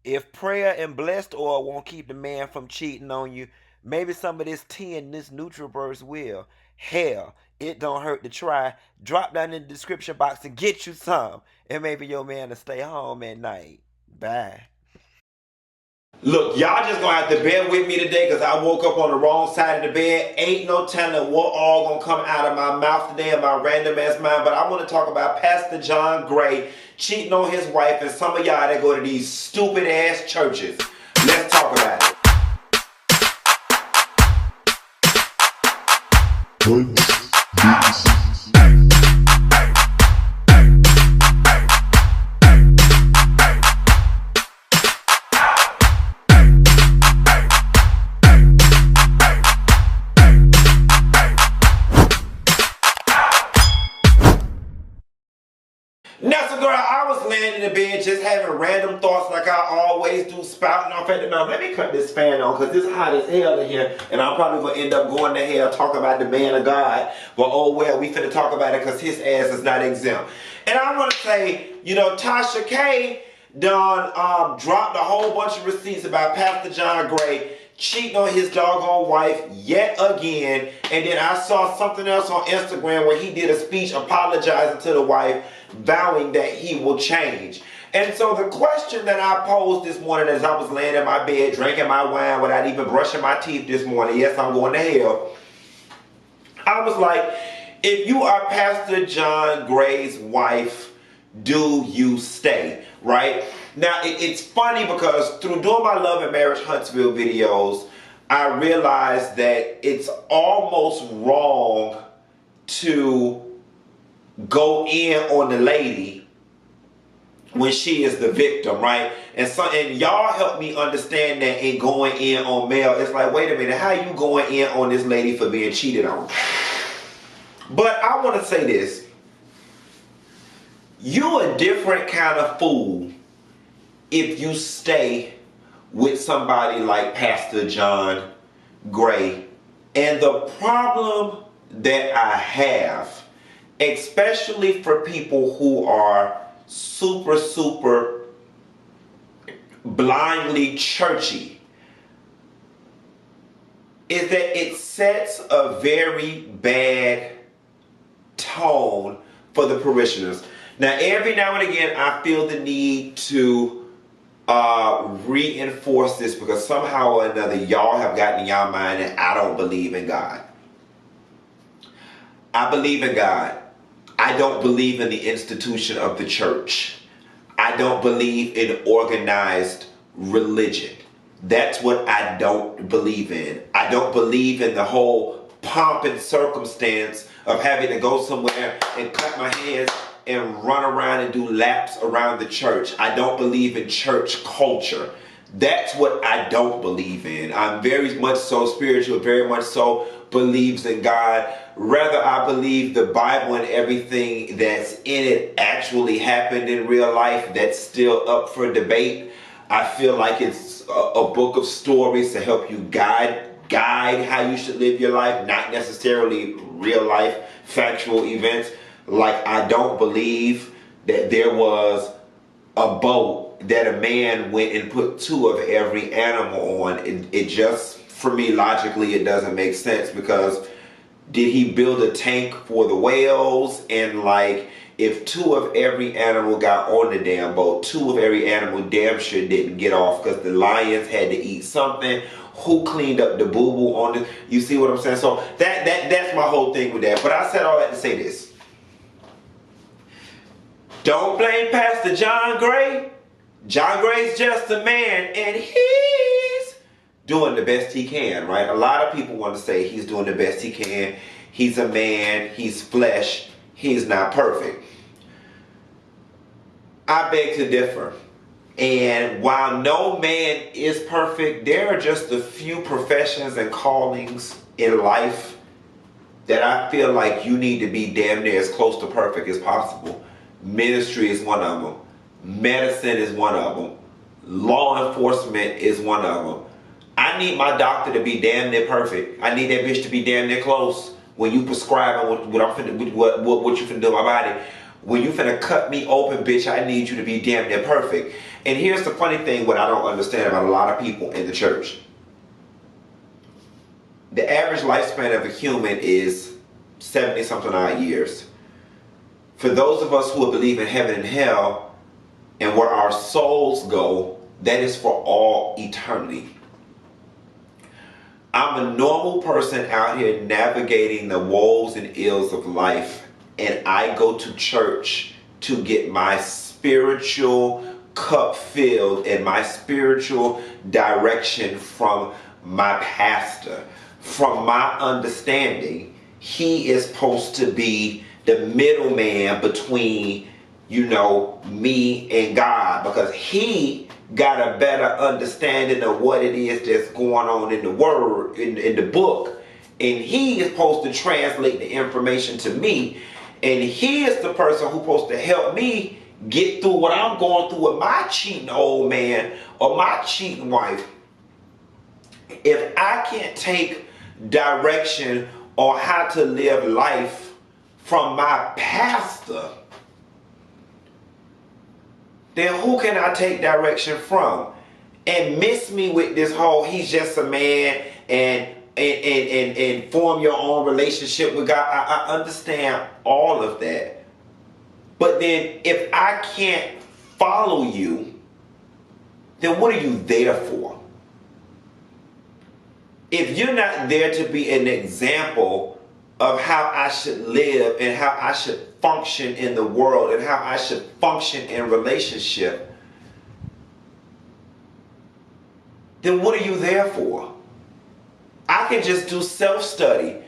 If prayer and blessed oil won't keep the man from cheating on you, maybe some of this tea and this NutriBurst will. Hell, it don't hurt to try. Drop down in the description box and get you some. And maybe your man will stay home at night. Bye. Look, y'all just gonna have to bear with me today because I woke up on the wrong side of the bed. Ain't no telling what all gonna come out of my mouth today in my random ass mind. But I want to talk about Pastor John Gray cheating on his wife and some of y'all that go to these stupid ass churches. Let's talk about it. Now, so girl, I was laying in the bed just having random thoughts like I always do, spouting off at the mouth. Let me cut this fan on because it's hot as hell in here and I'm probably going to end up going to hell talking about the man of God. But oh well, we finna talk about it because his ass is not exempt. And I want to say, you know, Tasha K done dropped a whole bunch of receipts about Pastor John Gray cheating on his doggone wife yet again. And then I saw something else on Instagram where he did a speech apologizing to the wife, vowing that he will change. And so the question that I posed this morning as I was laying in my bed drinking my wine without even brushing my teeth this morning, yes, I'm going to hell. I was like, if you are Pastor John Gray's wife, do you stay? Right? Now, it's funny because through doing my Love and Marriage Huntsville videos, I realized that it's almost wrong to go in on the lady when she is the victim, right? And y'all help me understand that in going in on Mel, it's like, wait a minute, how you going in on this lady for being cheated on? But I want to say this. You a different kind of fool if you stay with somebody like Pastor John Gray. And the problem that I have, especially for people who are super blindly churchy, is that it sets a very bad tone for the parishioners. Now, every now and again, I feel the need to reinforce this because somehow or another, y'all have gotten in y'all mind that I don't believe in God. I believe in God. I don't believe in the institution of the church. I don't believe in organized religion. That's what I don't believe in. I don't believe in the whole pomp and circumstance of having to go somewhere and cut my hands and run around and do laps around the church. I don't believe in church culture. That's what I don't believe in. I'm very much so spiritual, very much so believes in God. Rather, I believe the Bible and everything that's in it actually happened in real life. That's still up for debate. I feel like it's a book of stories to help you guide how you should live your life, not necessarily real life factual events. Like, I don't believe that there was a boat that a man went and put 2 of every animal on. It just, for me, logically, it doesn't make sense because did he build a tank for the whales? And like, if 2 of every animal got on the damn boat, 2 of every animal damn sure didn't get off because the lions had to eat something. Who cleaned up the boo-boo on the, you see what I'm saying? So that's my whole thing with that. But I said all that to say this. Don't blame Pastor John Gray. John Gray's just a man and he's doing the best he can, right? A lot of people want to say he's doing the best he can. He's a man, he's flesh, he's not perfect. I beg to differ. And while no man is perfect, there are just a few professions and callings in life that I feel like you need to be damn near as close to perfect as possible. Ministry is one of them. Medicine is one of them. Law enforcement is one of them. I need my doctor to be damn near perfect. I need that bitch to be damn near close. When you prescribe what you finna do to my body. When you finna cut me open, bitch, I need you to be damn near perfect. And here's the funny thing, what I don't understand about a lot of people in the church. The average lifespan of a human is 70 something odd years. For those of us who believe in heaven and hell and where our souls go, that is for all eternity. I'm a normal person out here navigating the woes and ills of life, and I go to church to get my spiritual cup filled and my spiritual direction from my pastor. From my understanding, he is supposed to be the middleman between, me and God, because he got a better understanding of what it is that's going on in the word, in the book, and he is supposed to translate the information to me, and he is the person who's supposed to help me get through what I'm going through with my cheating old man or my cheating wife. If I can't take direction on how to live life from my pastor, then who can I take direction from? And miss me with this whole he's just a man and form your own relationship with God. I understand all of that. But then if I can't follow you, then what are you there for? If you're not there to be an example of how I should live and how I should function in the world and how I should function in relationship, then what are you there for? I can just do self-study.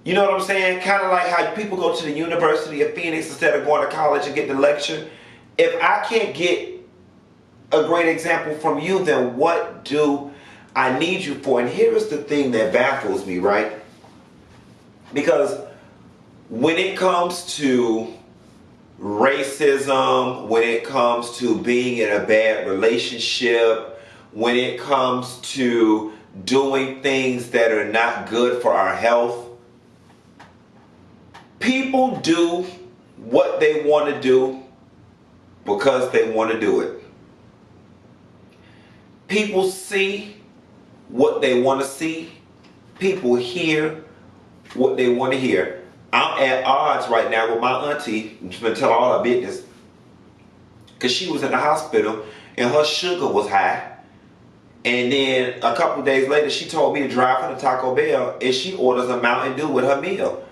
You know what I'm saying? Kind of like how people go to the University of Phoenix instead of going to college and get the lecture. If I can't get a great example from you, then what do I need you for? And here is the thing that baffles me, right? Because when it comes to racism, when it comes to being in a bad relationship, when it comes to doing things that are not good for our health, people do what they want to do because they want to do it. People see what they want to see. People hear what they want to hear. I'm at odds right now with my auntie. I'm just going to tell all her business. Because she was in the hospital and her sugar was high. And then a couple days later, she told me to drive her to Taco Bell and she orders a Mountain Dew with her meal.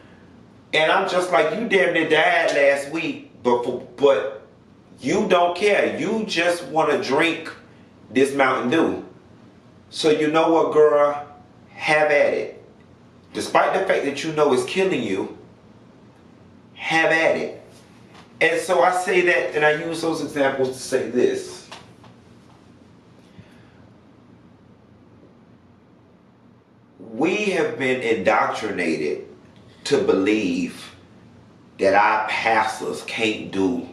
And I'm just like, you damn near died last week, but you don't care. You just want to drink this Mountain Dew. So you know what, girl? Have at it. Despite the fact that you know it's killing you, have at it. And so I say that, and I use those examples to say this. We have been indoctrinated to believe that our pastors can't do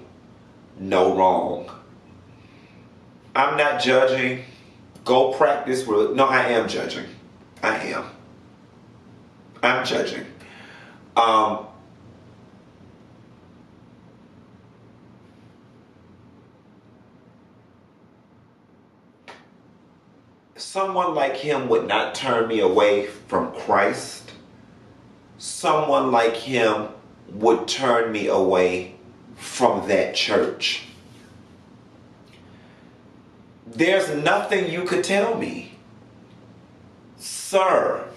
no wrong. I'm not judging. Go practice. No, I am judging. I am. I'm judging. Someone like him would not turn me away from Christ. Someone like him would turn me away from that church. There's nothing you could tell me. Sir,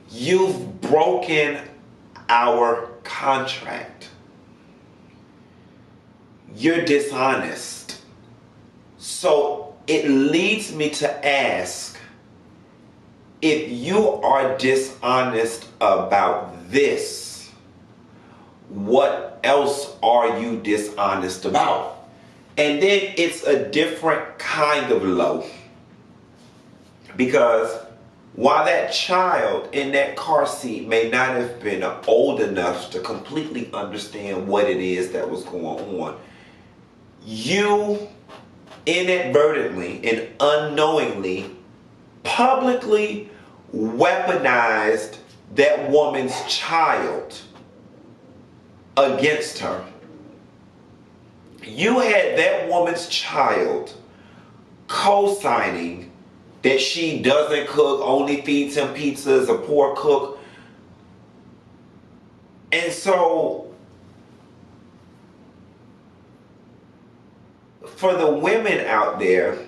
you've broken our contract. You're dishonest. So it leads me to ask, if you are dishonest about this, what else are you dishonest about? And then it's a different kind of low. Because while that child in that car seat may not have been old enough to completely understand what it is that was going on, you inadvertently and unknowingly publicly weaponized that woman's child against her. You had that woman's child co-signing that she doesn't cook, only feeds him pizza, is a poor cook. And so, for the women out there,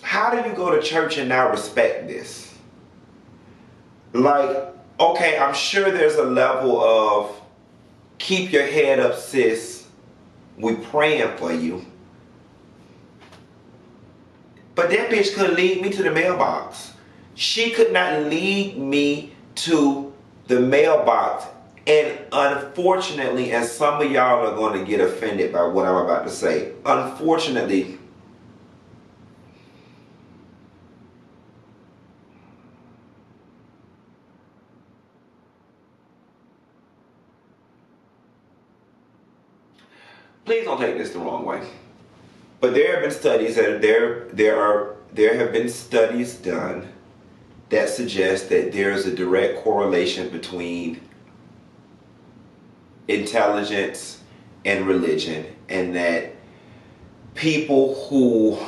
how do you go to church and now respect this? Like, okay, I'm sure there's a level of keep your head up, sis. We praying for you. But that bitch couldn't lead me to the mailbox. She could not lead me to the mailbox. And unfortunately, and some of y'all are going to get offended by what I'm about to say. Unfortunately, please don't take this the wrong way. But there have been studies that there have been studies done that suggest that there is a direct correlation between intelligence and religion, and that people who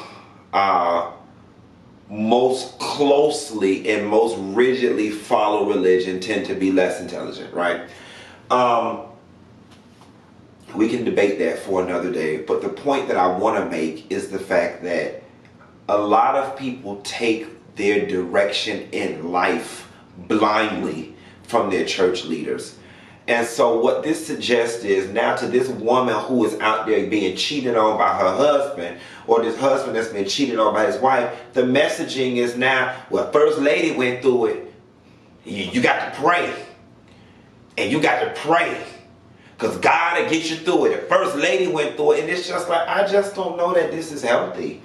most closely and most rigidly follow religion tend to be less intelligent, right? We can debate that for another day, but the point that I want to make is the fact that a lot of people take their direction in life blindly from their church leaders. And so what this suggests is, now to this woman who is out there being cheated on by her husband, or this husband that's been cheated on by his wife, the messaging is now, well, First Lady went through it. You got to pray. And you got to pray. Because God will get you through it. The First Lady went through it. And it's just like, I just don't know that this is healthy.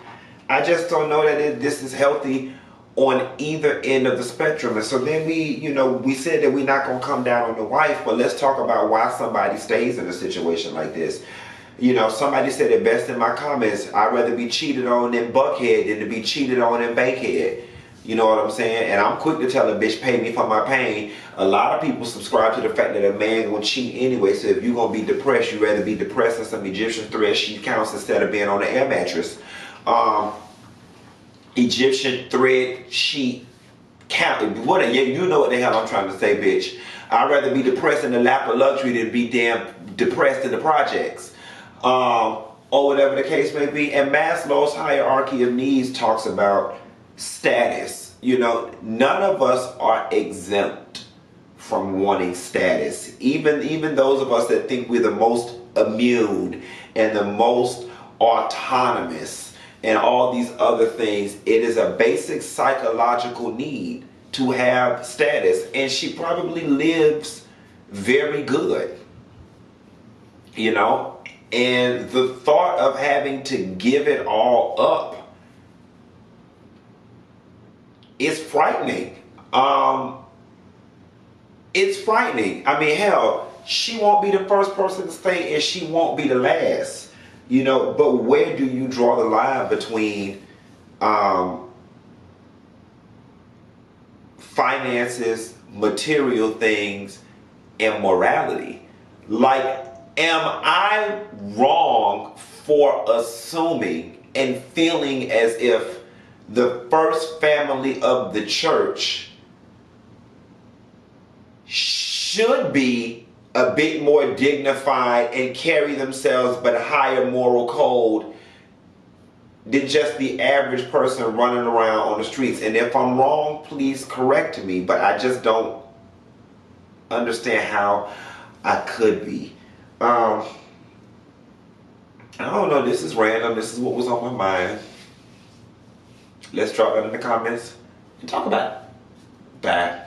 I just don't know that this is healthy on either end of the spectrum. And so then we said that we're not going to come down on the wife, but let's talk about why somebody stays in a situation like this. Somebody said it best in my comments, I'd rather be cheated on in Buckhead than to be cheated on in Bankhead. You know what I'm saying? And I'm quick to tell a bitch, pay me for my pain. A lot of people subscribe to the fact that a man gonna cheat anyway, so if you're gonna be depressed, you'd rather be depressed in some Egyptian thread sheet counts instead of being on an air mattress. Egyptian thread sheet count. You know what the hell I'm trying to say, bitch. I'd rather be depressed in the lap of luxury than be damn depressed in the projects. Or whatever the case may be. And Maslow's hierarchy of needs talks about status. None of us are exempt from wanting status. Even those of us that think we're the most immune and the most autonomous and all these other things, it is a basic psychological need to have status. And she probably lives very good. And the thought of having to give it all up is frightening. It's frightening. I mean, hell, she won't be the first person to stay and she won't be the last. But where do you draw the line between finances, material things, and morality? Like, am I wrong for assuming and feeling as if the first family of the church should be a bit more dignified and carry themselves but higher moral code than just the average person running around on the streets? And if I'm wrong, please correct me, but I just don't understand how I could be. I don't know, this is random, this is what was on my mind. Let's drop that in the comments and talk about it. Bye.